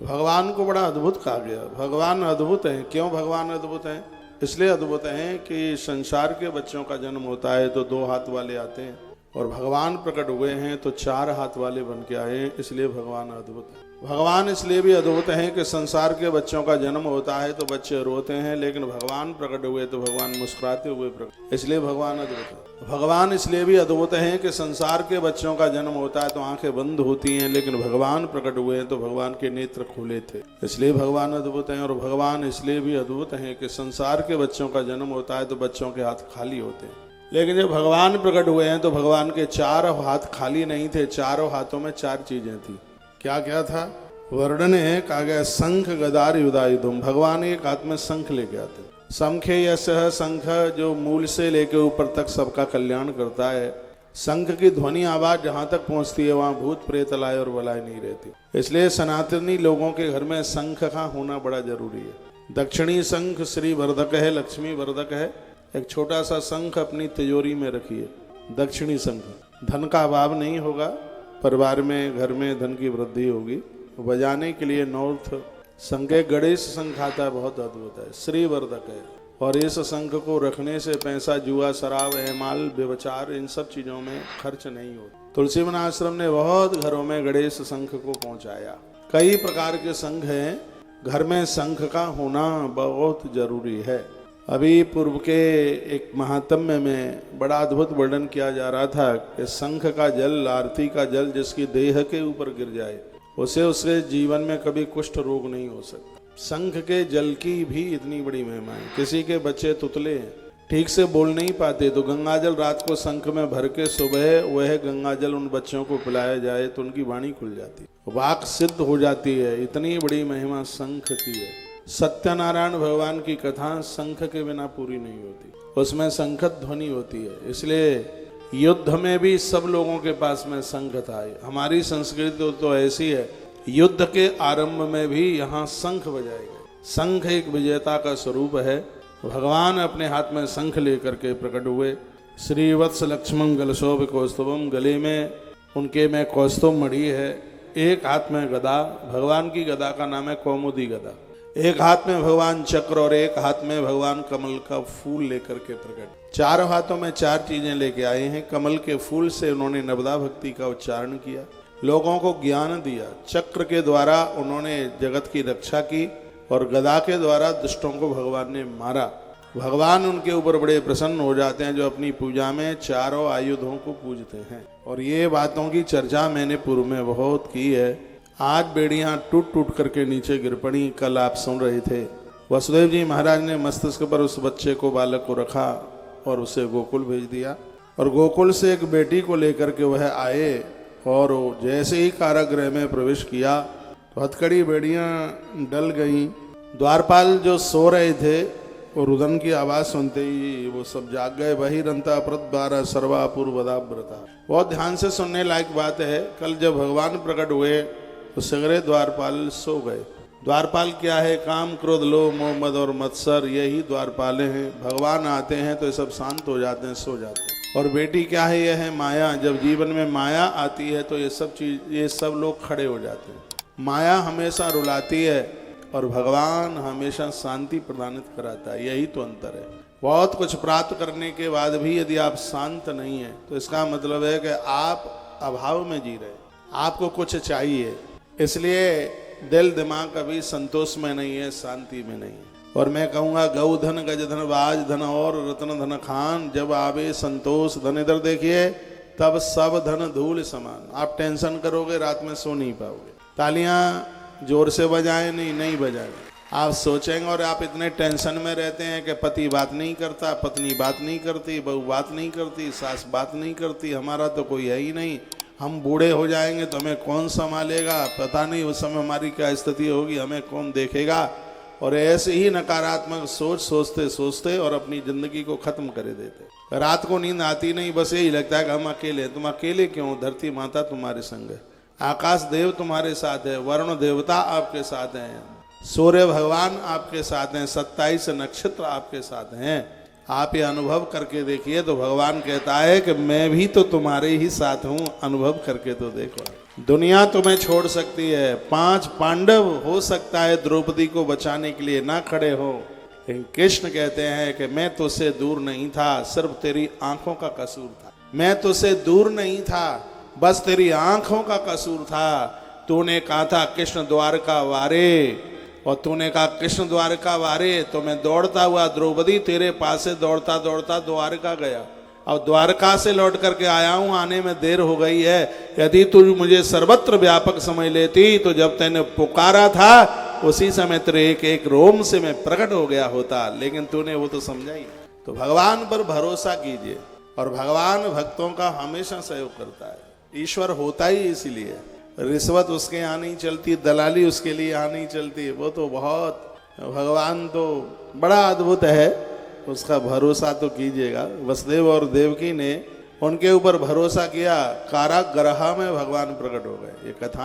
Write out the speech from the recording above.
भगवान को बड़ा अद्भुत कहा गया। भगवान अद्भुत हैं। क्यों भगवान अद्भुत हैं? इसलिए अद्भुत हैं कि संसार के बच्चों का जन्म होता है तो 2 हाथ वाले आते हैं, और भगवान प्रकट हुए हैं तो 4 हाथ वाले बन के आए हैं, इसलिए भगवान अद्भुत है। भगवान इसलिए भी अद्भुत हैं कि संसार के बच्चों का जन्म होता है तो बच्चे रोते हैं, लेकिन भगवान प्रकट हुए तो भगवान मुस्कुराते हुए प्रकट, इसलिए भगवान अद्भुत है। भगवान इसलिए भी अद्भुत हैं कि संसार के बच्चों का जन्म होता है तो आंखें बंद होती हैं, लेकिन भगवान प्रकट हुए तो भगवान के नेत्र खुले थे, इसलिए भगवान अद्भुत हैं। और भगवान इसलिए भी अद्भुत हैं कि संसार के बच्चों का जन्म होता है तो बच्चों के हाथ खाली होते हैं, लेकिन जब भगवान प्रकट हुए हैं तो भगवान के 4 हाथ खाली नहीं थे, 4 हाथों में 4 चीजें थी। क्या क्या था? वर्णन है कहा गया शंख गदार युधायुधम। भगवान एक हाथ में शंख लेके आते। शंखे यशः, शंख जो मूल से लेके ऊपर तक सबका कल्याण करता है। शंख की ध्वनि आवाज जहां तक पहुंचती है वहां भूत प्रेत लाए और बलाए नहीं रहती, इसलिए सनातनी लोगों के घर में शंख का होना बड़ा जरूरी है। दक्षिणी शंख श्री वर्धक है, लक्ष्मी वर्धक है। एक छोटा सा शंख अपनी तिजोरी में रखिए, दक्षिणी शंख। धन का अभाव नहीं होगा, परिवार में घर में धन की वृद्धि होगी। बजाने के लिए नॉर्थ शंख, गणेश शंख आता है, बहुत अद्भुत है, श्रीवर्धक है। और इस शंख को रखने से पैसा, जुआ, शराब, एमाल, व्यभिचार इन सब चीजों में खर्च नहीं होता। तुलसी वन आश्रम ने बहुत घरों में गणेश शंख को पहुंचाया। कई प्रकार के शंख हैं, घर में शंख का होना बहुत जरूरी है। अभी पूर्व के एक महात्म्य में बड़ा अद्भुत वर्णन किया जा रहा था कि शंख का जल, आरती का जल जिसकी देह के ऊपर गिर जाए उसे उसके जीवन में कभी कुष्ठ रोग नहीं हो सकता। शंख के जल की भी इतनी बड़ी महिमा है। किसी के बच्चे तुतले हैं, ठीक से बोल नहीं पाते, तो गंगाजल रात को शंख में भर के सुबह वह गंगाजल उन बच्चों को पिलाया जाए तो उनकी वाणी खुल जाती है, वाक सिद्ध हो जाती है। इतनी बड़ी महिमा शंख की है। सत्यनारायण भगवान की कथा शंख के बिना पूरी नहीं होती, उसमें शंख ध्वनि होती है। इसलिए युद्ध में भी सब लोगों के पास में शंख था। हमारी संस्कृति तो ऐसी है, युद्ध के आरंभ में भी यहाँ शंख बजाए गए। शंख एक विजेता का स्वरूप है। भगवान अपने हाथ में शंख लेकर के प्रकट हुए। श्रीवत्स लक्ष्मण गलशोभ कौस्तुभम, गले में उनके में कौस्तुभ मणि है, एक हाथ में गदा। भगवान की गदा का नाम है कौमुदी गदा। एक हाथ में भगवान चक्र और एक हाथ में भगवान कमल का फूल लेकर के प्रकट। 4 हाथों में 4 चीजें लेके आए हैं। कमल के फूल से उन्होंने नवदा भक्ति का उच्चारण किया, लोगों को ज्ञान दिया। चक्र के द्वारा उन्होंने जगत की रक्षा की और गदा के द्वारा दुष्टों को भगवान ने मारा। भगवान उनके ऊपर बड़े प्रसन्न हो जाते हैं जो अपनी पूजा में चारों आयुधों को पूजते हैं। और ये बातों की चर्चा मैंने पूर्व में बहुत की है। आज बेड़ियां टूट टूट करके नीचे गिर पड़ी। कल आप सुन रहे थे वसुदेव जी महाराज ने मस्तिष्क पर उस बच्चे को, बालक को रखा और उसे गोकुल भेज दिया। और गोकुल से एक बेटी को लेकर के वह आए और जैसे ही कारागृह में प्रवेश किया तो हथकड़ी बेड़ियां डल गईं। द्वारपाल जो सो रहे थे और रुदन की आवाज सुनते ही वो सब जाग गए। वही रंता प्रतबारा सर्वापूर्वदाव्रता। बहुत ध्यान से सुनने लायक बात है। कल जब भगवान प्रकट हुए तो सगरे द्वारपाल सो गए। द्वारपाल क्या है? काम, क्रोध, लोभ, मोह, मद और मत्सर, यही द्वारपाले हैं। भगवान आते हैं तो ये सब शांत हो जाते हैं, सो जाते हैं। और बेटी क्या है? यह है माया। जब जीवन में माया आती है तो ये सब लोग खड़े हो जाते हैं। माया हमेशा रुलाती है और भगवान हमेशा शांति प्रदानित कराता है, यही तो अंतर है। बहुत कुछ प्राप्त करने के बाद भी यदि आप शांत नहीं है तो इसका मतलब है कि आप अभाव में जी रहे, आपको कुछ चाहिए। इसलिए दिल दिमाग कभी संतोष में नहीं है, शांति में नहीं है। और मैं कहूँगा गौ धन, गज धन, बाज धन और रत्न धन खान, जब आवे संतोष धन, इधर देखिए, तब सब धन धूल समान। आप टेंशन करोगे रात में सो नहीं पाओगे। तालियां जोर से बजाएं नहीं बजाएं। आप सोचेंगे और आप इतने टेंशन में रहते हैं कि पति बात नहीं करता, पत्नी बात नहीं करती, बहू बात नहीं करती, सास बात नहीं करती, हमारा तो कोई है ही नहीं, हम बूढ़े हो जाएंगे तो हमें कौन संभालेगा, पता नहीं उस समय हमारी क्या स्थिति होगी, हमें कौन देखेगा। और ऐसे ही नकारात्मक सोच सोचते सोचते और अपनी जिंदगी को खत्म कर देते। रात को नींद आती नहीं, बस यही लगता है कि हम अकेले हैं। तुम अकेले क्यों? धरती माता तुम्हारे संग है, आकाश देव तुम्हारे साथ है, वरुण देवता आपके साथ हैं, सूर्य भगवान आपके साथ हैं, 27 नक्षत्र आपके साथ हैं। आप ये अनुभव करके देखिए तो भगवान कहता है कि मैं भी तो तुम्हारे ही साथ हूँ, अनुभव करके तो देखो। दुनिया तुम्हें छोड़ सकती है, 5 पांडव हो सकता है द्रौपदी को बचाने के लिए ना खड़े हो, लेकिन कृष्ण कहते हैं कि मैं तुझसे दूर नहीं था, सिर्फ तेरी आंखों का कसूर था। मैं तुझसे दूर नहीं था, बस तेरी आंखों का कसूर था। तूने कहा था कृष्ण द्वारका वारे, और तूने कहा कृष्ण द्वारका वारे, तो मैं दौड़ता हुआ द्रौपदी तेरे पास से दौड़ता दौड़ता द्वारका गया। अब द्वारका से लौट करके आया हूं, आने में देर हो गई है। यदि तू मुझे सर्वत्र व्यापक समझ लेती तो जब तैने पुकारा था उसी समय तेरे एक एक रोम से मैं प्रकट हो गया होता, लेकिन तूने वो तो समझा ही। तो भगवान पर भरोसा कीजिए, और भगवान भक्तों का हमेशा सहयोग करता है। ईश्वर होता ही इसीलिए, रिश्वत उसके यहाँ नहीं चलती, दलाली उसके लिए यहाँ नहीं चलती। वो तो बहुत, भगवान तो बड़ा अद्भुत है, उसका भरोसा तो कीजिएगा। वसुदेव और देवकी ने उनके ऊपर भरोसा किया, कारागृह में भगवान प्रकट हो गए। ये कथा